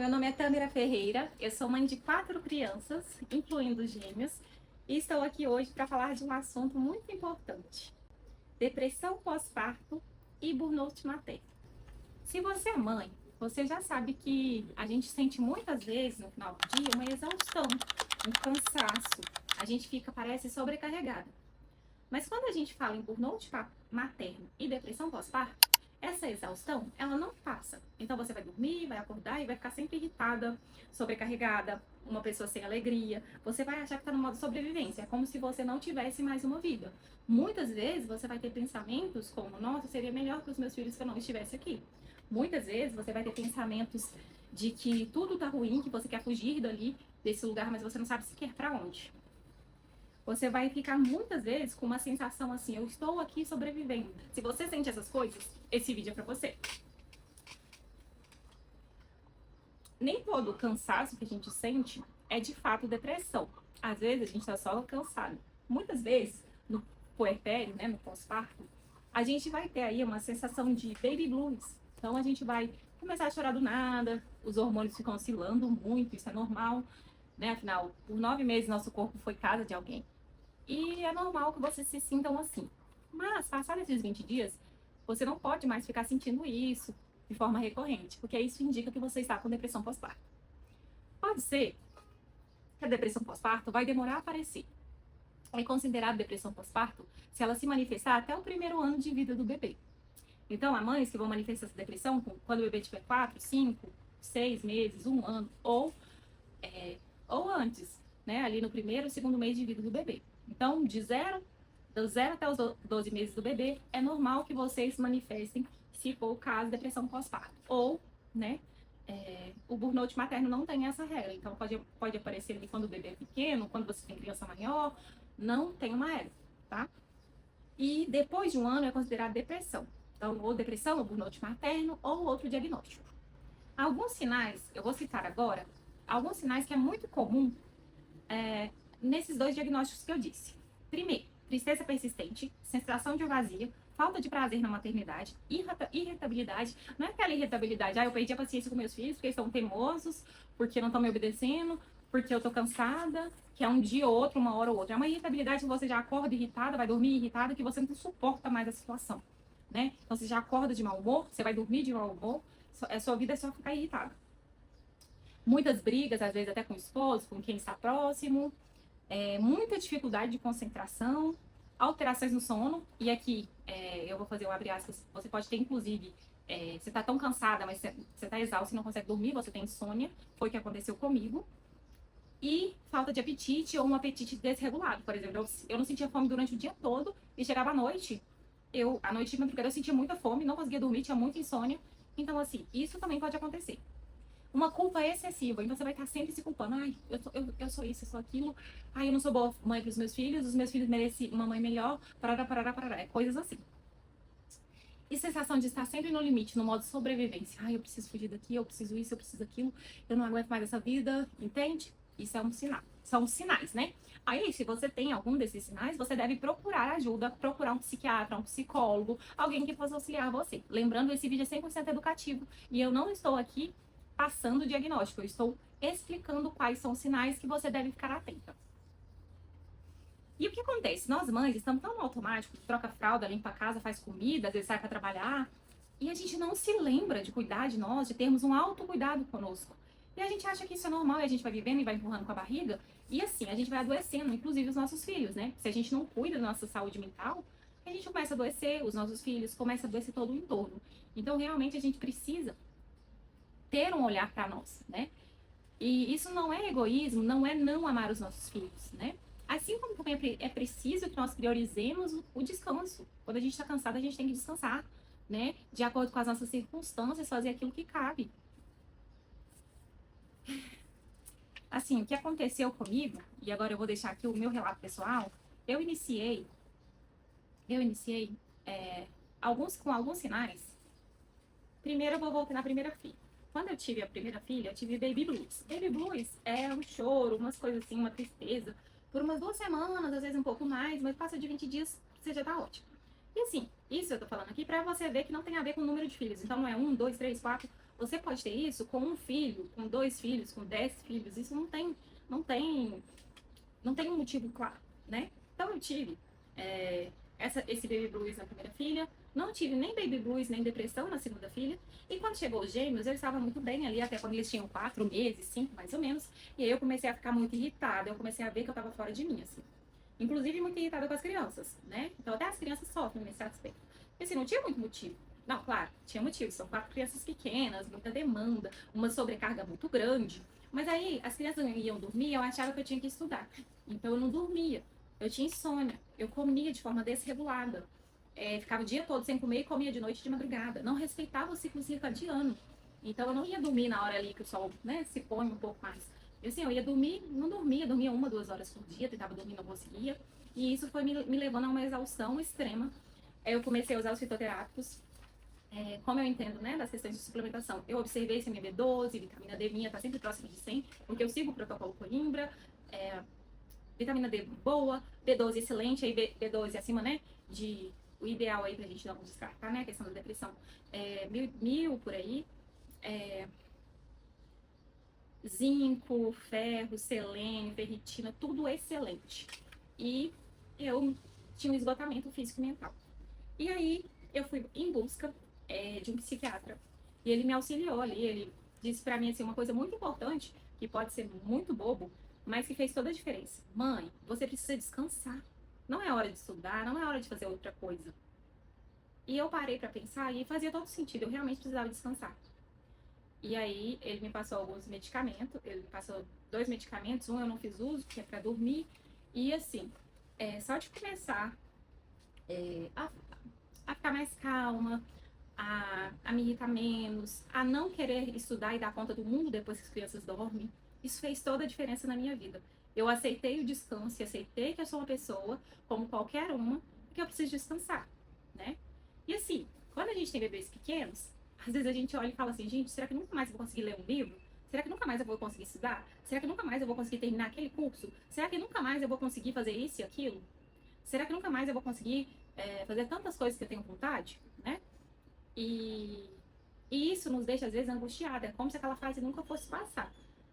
meu nome é Tâmara Ferreira, eu sou mãe de 4 crianças, incluindo gêmeos, e estou aqui hoje para falar de um assunto muito importante: depressão pós-parto e burnout materno. Se você é mãe, você já sabe que a gente sente muitas vezes no final do dia uma exaustão, um cansaço, a gente fica, parece, sobrecarregada. Mas quando a gente fala em burnout materno e depressão pós-parto, essa exaustão, ela não passa. Então você vai dormir, vai acordar e vai ficar sempre irritada, sobrecarregada, uma pessoa sem alegria. Você vai achar que está no modo sobrevivência. É como se você não tivesse mais uma vida. Muitas vezes você vai ter pensamentos como: nossa, seria melhor para os meus filhos que eu não estivesse aqui. Muitas vezes você vai ter pensamentos de que tudo tá ruim, que você quer fugir dali, desse lugar, mas você não sabe sequer para onde. Você vai ficar muitas vezes com uma sensação assim: eu estou aqui sobrevivendo. Se você sente essas coisas, esse vídeo é pra você. Nem todo cansaço que a gente sente é de fato depressão. Às vezes a gente tá só cansado. Muitas vezes, no puerpério, né, no pós-parto, a gente vai ter aí uma sensação de baby blues. Então a gente vai começar a chorar do nada, os hormônios ficam oscilando muito, isso é normal, né? Afinal, por 9 meses nosso corpo foi casa de alguém. E é normal que vocês se sintam assim. Mas, passados esses 20 dias, você não pode mais ficar sentindo isso de forma recorrente, porque isso indica que você está com depressão pós-parto. Pode ser que a depressão pós-parto vai demorar a aparecer. É considerado depressão pós-parto se ela se manifestar até o primeiro ano de vida do bebê. Então, há mães que vão manifestar essa depressão quando o bebê tiver 4, 5, 6 meses, 1 ano, ou antes, né? Ali no primeiro ou segundo mês de vida do bebê. Então, do 0 até os 12 meses do bebê, é normal que vocês manifestem, se for o caso, depressão pós-parto. Ou, né, o burnout materno não tem essa regra. Então, pode aparecer ali quando o bebê é pequeno, quando você tem criança maior, não tem uma regra, tá? E depois de 1 ano é considerado depressão. Então, ou depressão, ou burnout materno, ou outro diagnóstico. Alguns sinais, eu vou citar agora, alguns sinais que é muito comum nesses 2 diagnósticos que eu disse. Primeiro, tristeza persistente, sensação de vazio, falta de prazer na maternidade, irritabilidade. Não é aquela irritabilidade: eu perdi a paciência com meus filhos porque eles são teimosos, porque não estão me obedecendo, porque eu tô cansada, que é um dia ou outro, uma hora ou outra. É uma irritabilidade que você já acorda irritada, vai dormir irritada, que você não suporta mais a situação, né? Então você já acorda de mau humor, você vai dormir de mau humor, a sua vida é só ficar irritada. Muitas brigas, às vezes até com o esposo, com quem está próximo, muita dificuldade de concentração, alterações no sono. E aqui eu vou fazer um abre aspas. Você pode ter, inclusive, você está tão cansada, mas você está exausta e não consegue dormir, você tem insônia, foi o que aconteceu comigo. E falta de apetite ou um apetite desregulado. Por exemplo, eu não sentia fome durante o dia todo e chegava à noite, à noite de madrugada eu sentia muita fome, não conseguia dormir, tinha muita insônia. Então, assim, isso também pode acontecer. Uma culpa excessiva, então você vai estar sempre se culpando: eu sou isso, eu sou aquilo, eu não sou boa mãe para os meus filhos merecem uma mãe melhor, parará, coisas assim. E sensação de estar sempre no limite, no modo sobrevivência: eu preciso fugir daqui, eu preciso isso, eu preciso aquilo, eu não aguento mais essa vida, entende? Isso é um sinal, são sinais, né? Aí, se você tem algum desses sinais, você deve procurar ajuda, procurar um psiquiatra, um psicólogo, alguém que possa auxiliar você. Lembrando, esse vídeo é 100% educativo e eu não estou aqui passando o diagnóstico, eu estou explicando quais são os sinais que você deve ficar atenta. E o que acontece? Nós mães estamos tão no automático, troca fralda, limpa a casa, faz comida, às vezes sai para trabalhar, e a gente não se lembra de cuidar de nós, de termos um autocuidado conosco. E a gente acha que isso é normal, e a gente vai vivendo e vai empurrando com a barriga, e assim, a gente vai adoecendo, inclusive os nossos filhos, né? Se a gente não cuida da nossa saúde mental, a gente começa a adoecer, os nossos filhos, começa a adoecer todo o entorno. Então, realmente, a gente precisa ter um olhar para nós, né? E isso não é egoísmo, não é não amar os nossos filhos, né? Assim como também é preciso que nós priorizemos o descanso. Quando a gente está cansado, a gente tem que descansar, né? De acordo com as nossas circunstâncias, fazer aquilo que cabe. Assim, o que aconteceu comigo, e agora eu vou deixar aqui o meu relato pessoal, eu iniciei com alguns sinais. Primeiro eu vou voltar na primeira filha. Quando eu tive a primeira filha, eu tive baby blues. Baby blues é um choro, umas coisas assim, uma tristeza, por umas 2 semanas, às vezes um pouco mais, mas passa de 20 dias, você já tá ótimo. E assim, isso eu tô falando aqui pra você ver que não tem a ver com o número de filhos. Então não é 1, 2, 3, 4, Você pode ter isso com um filho, com 2 filhos, com 10 filhos. Isso não tem, não tem um motivo claro, né? Então eu tive esse baby blues na primeira filha, não tive nem baby blues nem depressão na segunda filha. E quando chegou os gêmeos, eu estava muito bem ali, até quando eles tinham 4 meses, 5 mais ou menos. E aí eu comecei a ficar muito irritada, eu comecei a ver que eu estava fora de mim, assim. Inclusive muito irritada com as crianças, né? Então até as crianças sofrem nesse aspecto. E assim, não tinha muito motivo. Não, claro, tinha motivo. São 4 crianças pequenas, muita demanda, uma sobrecarga muito grande. Mas aí as crianças iam dormir, eu achava que eu tinha que estudar. Então eu não dormia. Eu tinha insônia. Eu comia de forma desregulada. Ficava o dia todo sem comer e comia de noite e de madrugada. Não respeitava o ciclo circadiano. Então eu não ia dormir na hora ali que o sol, né, se põe um pouco mais. E assim, eu ia dormir, não dormia, dormia 1, 2 horas por dia, tentava dormir, não conseguia. E isso foi me levando a uma exaustão extrema. Eu comecei a usar os fitoterápicos. Como eu entendo, né, das questões de suplementação, eu observei se a minha B12, vitamina D minha tá sempre próxima de 100, porque eu sigo o protocolo Coimbra, vitamina D boa, B12 excelente, aí B12 acima, né, o ideal aí pra gente não descartar, né, a questão da depressão, 1000 por aí, zinco, ferro, selênio, ferritina, tudo excelente. E eu tinha um esgotamento físico e mental. E aí eu fui em busca de um psiquiatra. E ele me auxiliou ali, ele disse pra mim assim, uma coisa muito importante, que pode ser muito bobo, mas que fez toda a diferença. Mãe, você precisa descansar. Não é hora de estudar, não é hora de fazer outra coisa. E eu parei pra pensar e fazia todo sentido, eu realmente precisava descansar. E aí ele me passou alguns medicamentos, ele me passou 2 medicamentos, um eu não fiz uso, que é pra dormir. E assim, só de começar a ficar mais calma, a me irritar menos, a não querer estudar e dar conta do mundo depois que as crianças dormem. Isso fez toda a diferença na minha vida. Eu aceitei o descanso e aceitei que eu sou uma pessoa, como qualquer uma, que eu preciso descansar, né? E assim, quando a gente tem bebês pequenos, às vezes a gente olha e fala assim, gente, será que nunca mais eu vou conseguir ler um livro? Será que nunca mais eu vou conseguir estudar? Será que nunca mais eu vou conseguir terminar aquele curso? Será que nunca mais eu vou conseguir fazer isso e aquilo? Será que nunca mais eu vou conseguir fazer tantas coisas que eu tenho vontade, né? E, e isso nos deixa, às vezes, angustiada. É como se aquela fase nunca fosse passar.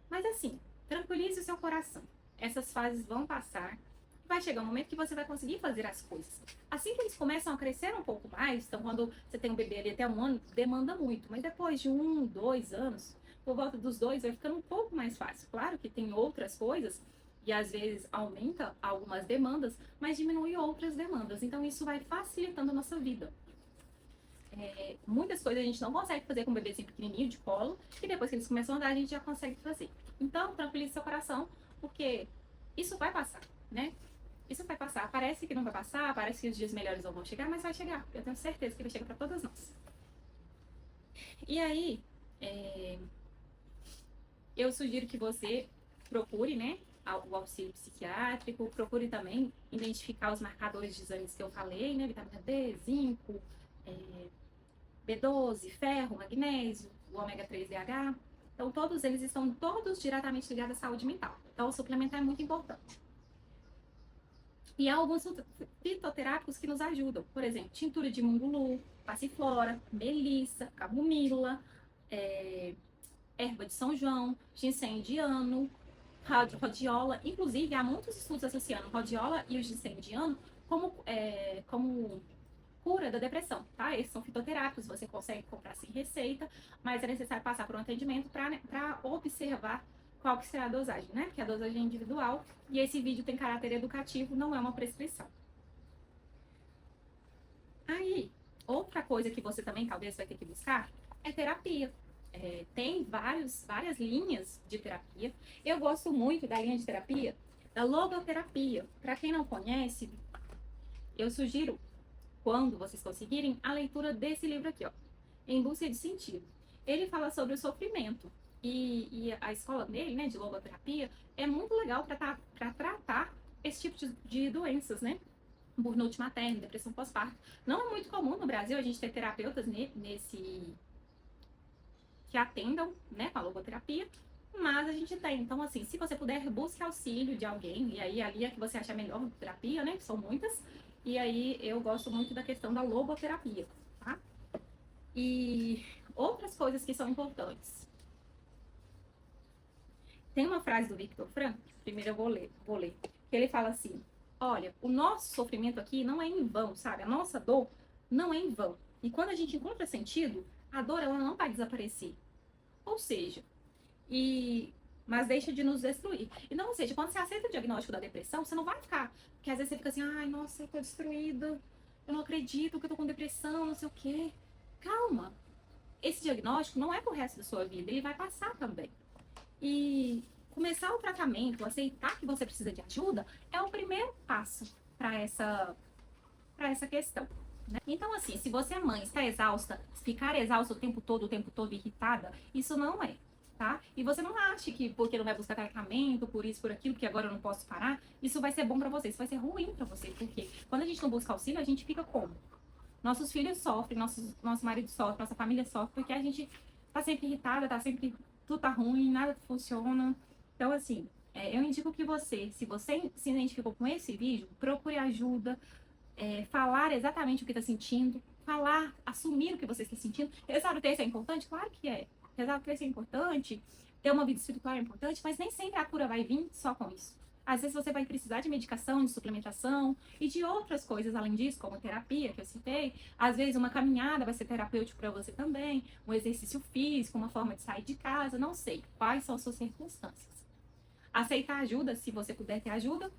Mas assim, tranquilize o seu coração. Essas fases vão passar. Vai chegar um momento que você vai conseguir fazer as coisas. Assim que eles começam a crescer um pouco mais, então quando você tem um bebê ali até 1 ano, demanda muito. Mas depois de 1, 2 anos, por volta dos 2, vai ficando um pouco mais fácil. Claro que tem outras coisas e às vezes aumenta algumas demandas, mas diminui outras demandas. Então isso vai facilitando a nossa vida. Muitas coisas a gente não consegue fazer com um bebezinho pequenininho de colo, e depois que eles começam a andar, a gente já consegue fazer. Então, tranquilize seu coração, porque isso vai passar, né? Isso vai passar. Parece que não vai passar, parece que os dias melhores não vão chegar, mas vai chegar. Eu tenho certeza que vai chegar para todas nós. E aí, eu sugiro que você procure, né, o auxílio psiquiátrico, procure também identificar os marcadores de exames que eu falei, né, vitamina D, zinco, B12, ferro, magnésio, o ômega 3 DH. Então, todos eles estão todos diretamente ligados à saúde mental. Então, o suplementar é muito importante. E há alguns fitoterápicos que nos ajudam. Por exemplo, tintura de mungulu, passiflora, melissa, camomila, erva de São João, ginseng indiano, rodiola. Inclusive, há muitos estudos associando rodiola e o ginseng indiano como cura da depressão, tá? Esses são fitoterápicos, você consegue comprar sem receita, mas é necessário passar por um atendimento para observar qual que será a dosagem, né? Porque a dosagem é individual e esse vídeo tem caráter educativo, não é uma prescrição. Aí, outra coisa que você também talvez vai ter que buscar é terapia. Tem várias linhas de terapia. Eu gosto muito da linha de terapia da logoterapia. Para quem não conhece, eu sugiro, quando vocês conseguirem, a leitura desse livro aqui, ó, Em Busca de Sentido. Ele fala sobre o sofrimento e a escola dele, né, de logoterapia, é muito legal para tratar esse tipo de doenças, né? Burnout materno, depressão pós-parto. Não é muito comum no Brasil a gente ter terapeutas que atendam, né, com a logoterapia, mas a gente tem. Então, assim, se você puder, busque auxílio de alguém, e aí ali é que você acha melhor terapia, né, que são muitas, e aí eu gosto muito da questão da logoterapia, tá? E Outras coisas que são importantes. Tem uma frase do Viktor Frankl, primeiro eu vou ler, que ele fala assim: olha, o nosso sofrimento aqui não é em vão, sabe? A nossa dor não é em vão. E quando a gente encontra sentido, a dor ela não vai desaparecer. Ou seja, mas deixa de nos destruir. Então, ou seja, quando você aceita o diagnóstico da depressão, você não vai ficar, porque às vezes você fica assim, ai, nossa, eu tô destruída, eu não acredito que eu tô com depressão, não sei o quê. Calma. Esse diagnóstico não é pro resto da sua vida, ele vai passar também. E começar o tratamento, aceitar que você precisa de ajuda, é o primeiro passo para essa questão. Né? Então, assim, se você é mãe, está exausta, ficar exausta o tempo todo irritada, isso não é, tá? E você não acha que porque não vai buscar tratamento, por isso, por aquilo, porque agora eu não posso parar, isso vai ser bom para você, isso vai ser ruim para você, porque quando a gente não busca auxílio, a gente fica como? Nossos filhos sofrem, nosso marido sofre, nossa família sofre, porque a gente tá sempre irritada, tá sempre, tudo tá ruim, nada funciona. Então, assim, eu indico que você, se você se identificou com esse vídeo, procure ajuda, falar exatamente o que está sentindo, falar, assumir o que você está sentindo. Rezar o texto é importante? Claro que é. Rezar o texto é importante, ter uma vida espiritual é importante, mas nem sempre a cura vai vir só com isso. Às vezes você vai precisar de medicação, de suplementação e de outras coisas além disso, como terapia, que eu citei. Às vezes uma caminhada vai ser terapêutico para você também, um exercício físico, uma forma de sair de casa, não sei quais são as suas circunstâncias. Aceitar ajuda, se você puder ter ajuda.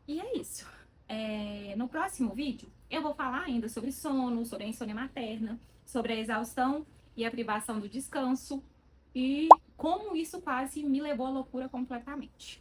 E é isso. No próximo vídeo, eu vou falar ainda sobre sono, sobre a insônia materna, sobre a exaustão e a privação do descanso e como isso quase me levou à loucura completamente.